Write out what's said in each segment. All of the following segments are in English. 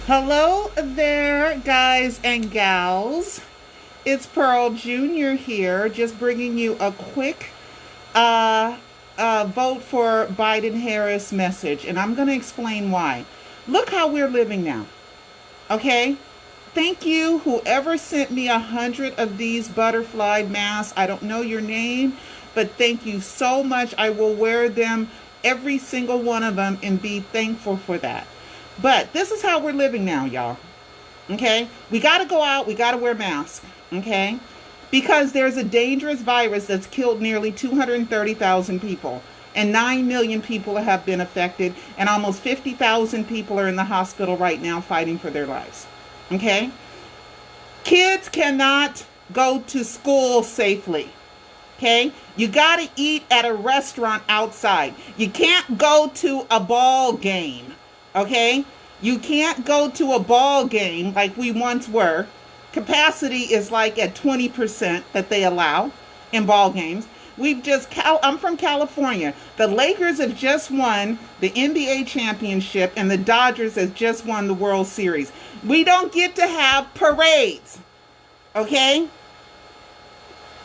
Hello there, guys and gals. It's Pearl Jr. here, just bringing you a quick vote for Biden Harris message, and I'm going to explain why. Look how we're living now, okay? Thank you, whoever sent me 100 of these butterfly masks. I don't know your name, but thank you so much. I will wear them, every single one of them, and be thankful for that. But this is how we're living now, y'all. Okay? We got to go out. We got to wear masks. Okay? Because there's a dangerous virus that's killed nearly 230,000 people. And 9 million people have been affected. And almost 50,000 people are in the hospital right now fighting for their lives. Okay? Kids cannot go to school safely. Okay? You got to eat at a restaurant outside. You can't go to a ball game. Okay? You can't go to a ball game like we once were. Capacity is like at 20% that they allow in ball games. I'm from California. The Lakers have just won the NBA championship and the Dodgers have just won the World Series. We don't get to have parades. Okay?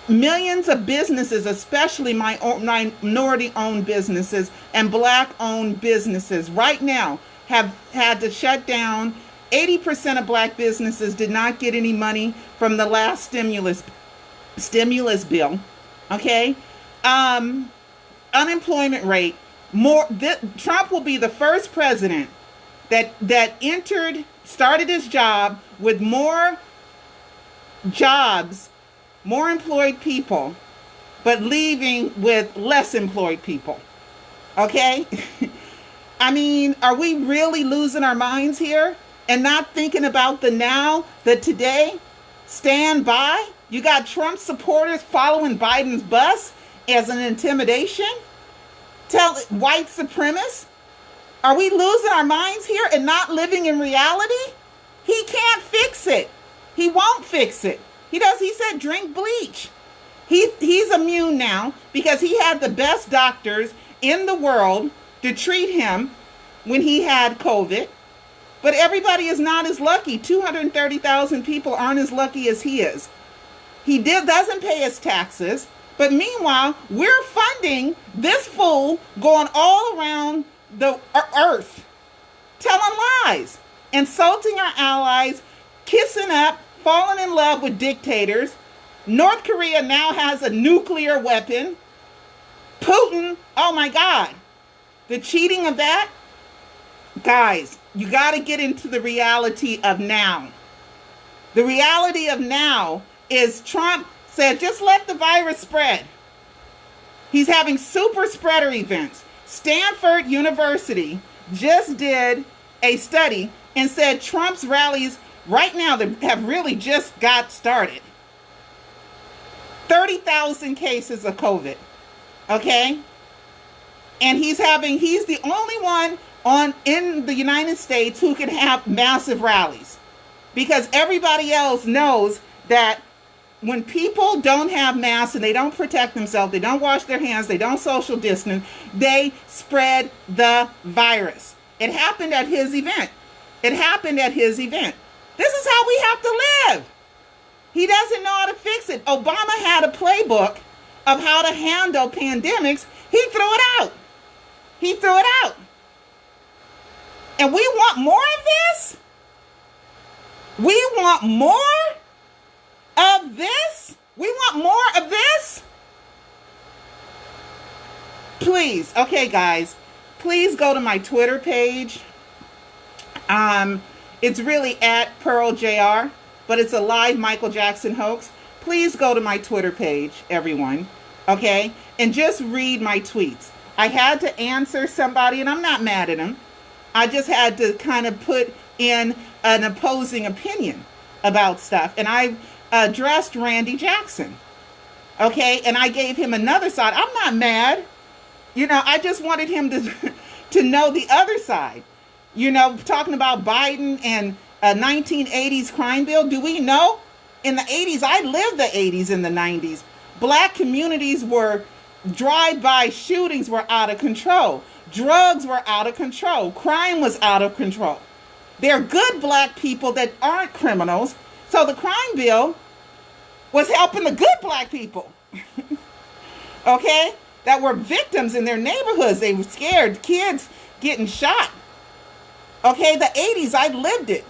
Millions of businesses, especially minority-owned businesses and black-owned businesses right now, have had to shut down. 80% of black businesses did not get any money from the last stimulus bill. Okay? Unemployment rate. Trump will be the first president that started his job with more jobs, more employed people, but leaving with less employed people. Okay? I mean, are we really losing our minds here and not thinking about the now, the today? Stand by? You got Trump supporters following Biden's bus as an intimidation? Tell white supremacists? Are we losing our minds here and not living in reality? He can't fix it. He won't fix it. He said drink bleach. He's immune now because he had the best doctors in the world to treat him when he had COVID. But everybody is not as lucky. 230,000 people aren't as lucky as he is. He doesn't pay his taxes. But meanwhile, we're funding this fool going all around the earth, telling lies, insulting our allies, kissing up, falling in love with dictators. North Korea now has a nuclear weapon. Putin, oh my God. The cheating of that? Guys, you got to get into the reality of now. The reality of now is Trump said, just let the virus spread. He's having super spreader events. Stanford University just did a study and said Trump's rallies right now have really just got started. 30,000 cases of COVID. Okay? And he's the only one in the United States who can have massive rallies. Because everybody else knows that when people don't have masks and they don't protect themselves, they don't wash their hands, they don't social distance, they spread the virus. It happened at his event. This is how we have to live. He doesn't know how to fix it. Obama had a playbook of how to handle pandemics. He threw it out. And we want more of this? We want more of this? We want more of this? Please, okay, guys, please go to my Twitter page. It's really at Pearl JR, but it's a live Michael Jackson hoax. Please go to my Twitter page, everyone, okay? And just read my tweets. I had to answer somebody, and I'm not mad at him. I just had to kind of put in an opposing opinion about stuff. And I addressed Randy Jackson, okay? And I gave him another side. I'm not mad. I just wanted him to know the other side. Talking about Biden and a 1980s crime bill. Do we know? In the 80s, I lived the 80s and the 90s. Black communities drive-by shootings were out of control. Drugs were out of control. Crime was out of control. They're good black people that aren't criminals. So the crime bill was helping the good black people, okay, that were victims in their neighborhoods. They were scared, kids getting shot. Okay, the 80s, I lived it.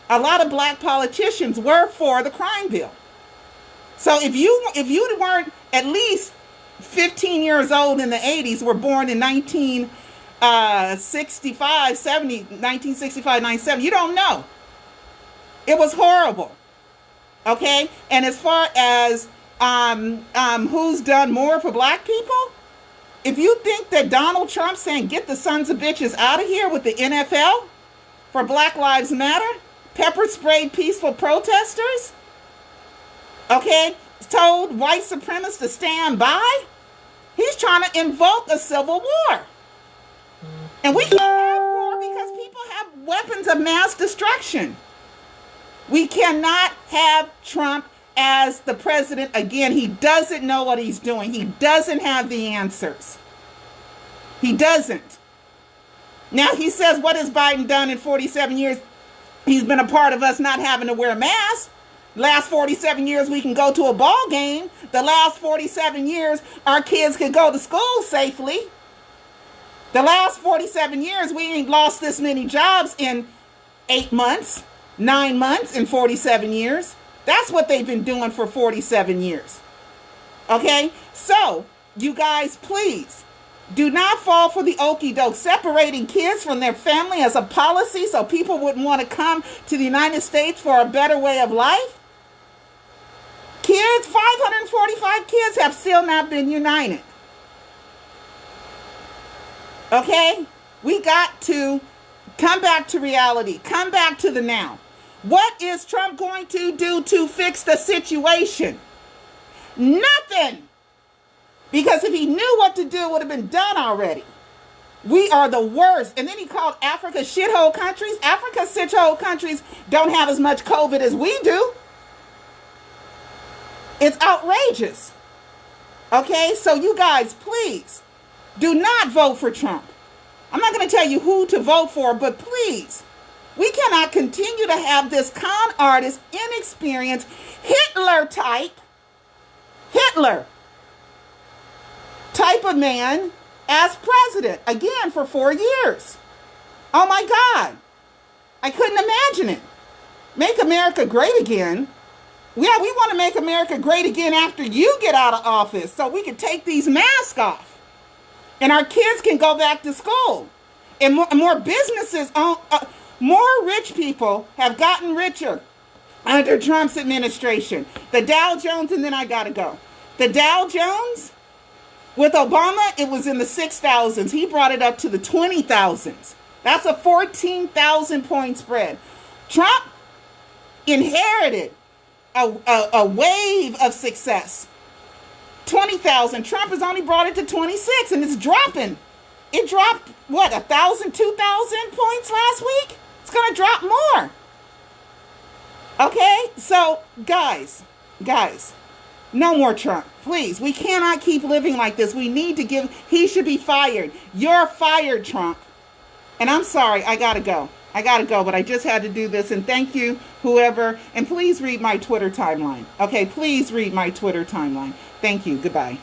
A lot of black politicians were for the crime bill. So if you weren't at least 15 years old in the 80s, were born in 1965, 70, 1965, 97, you don't know. It was horrible. Okay? And as far as who's done more for black people, if you think that Donald Trump saying get the sons of bitches out of here with the NFL for Black Lives Matter, pepper sprayed peaceful protesters, okay, told white supremacists to stand by, he's trying to invoke a civil war. And we can't have war because people have weapons of mass destruction. We cannot have Trump as the president again. He doesn't know what he's doing. He doesn't have the answers. He doesn't. Now he says, what has Biden done in 47 years? He's been a part of us not having to wear masks. Last 47 years, we can go to a ball game. The last 47 years, our kids could go to school safely. The last 47 years, we ain't lost this many jobs in 8 months, 9 months, in 47 years. That's what they've been doing for 47 years. Okay? So, you guys, please, do not fall for the okie doke, separating kids from their family as a policy so people wouldn't want to come to the United States for a better way of life. Kids, 545 kids have still not been united. Okay? We got to come back to reality. Come back to the now. What is Trump going to do to fix the situation? Nothing. Because if he knew what to do, it would have been done already. We are the worst. And then he called Africa shithole countries. Africa's shithole countries don't have as much COVID as we do. It's outrageous. Okay, so you guys, please do not vote for Trump. I'm not going to tell you who to vote for, but please, we cannot continue to have this con artist, inexperienced, Hitler type of man as president again for 4 years. Oh my God. I couldn't imagine it. Make America great again. Yeah, we want to make America great again after you get out of office so we can take these masks off and our kids can go back to school. And more businesses, more rich people have gotten richer under Trump's administration. The Dow Jones, and then I got to go. The Dow Jones, with Obama, it was in the 6,000s. He brought it up to the 20,000s. That's a 14,000 point spread. Trump inherited a wave of success. 20,000. Trump has only brought it to 26, and it's dropping. It dropped, what, 1,000, 2,000 points last week? It's going to drop more. Okay? So, guys, no more Trump. Please, we cannot keep living like this. We need to he should be fired. You're fired, Trump. And I'm sorry, I got to go, but I just had to do this. And thank you, whoever. And please read my Twitter timeline. Okay, please read my Twitter timeline. Thank you. Goodbye.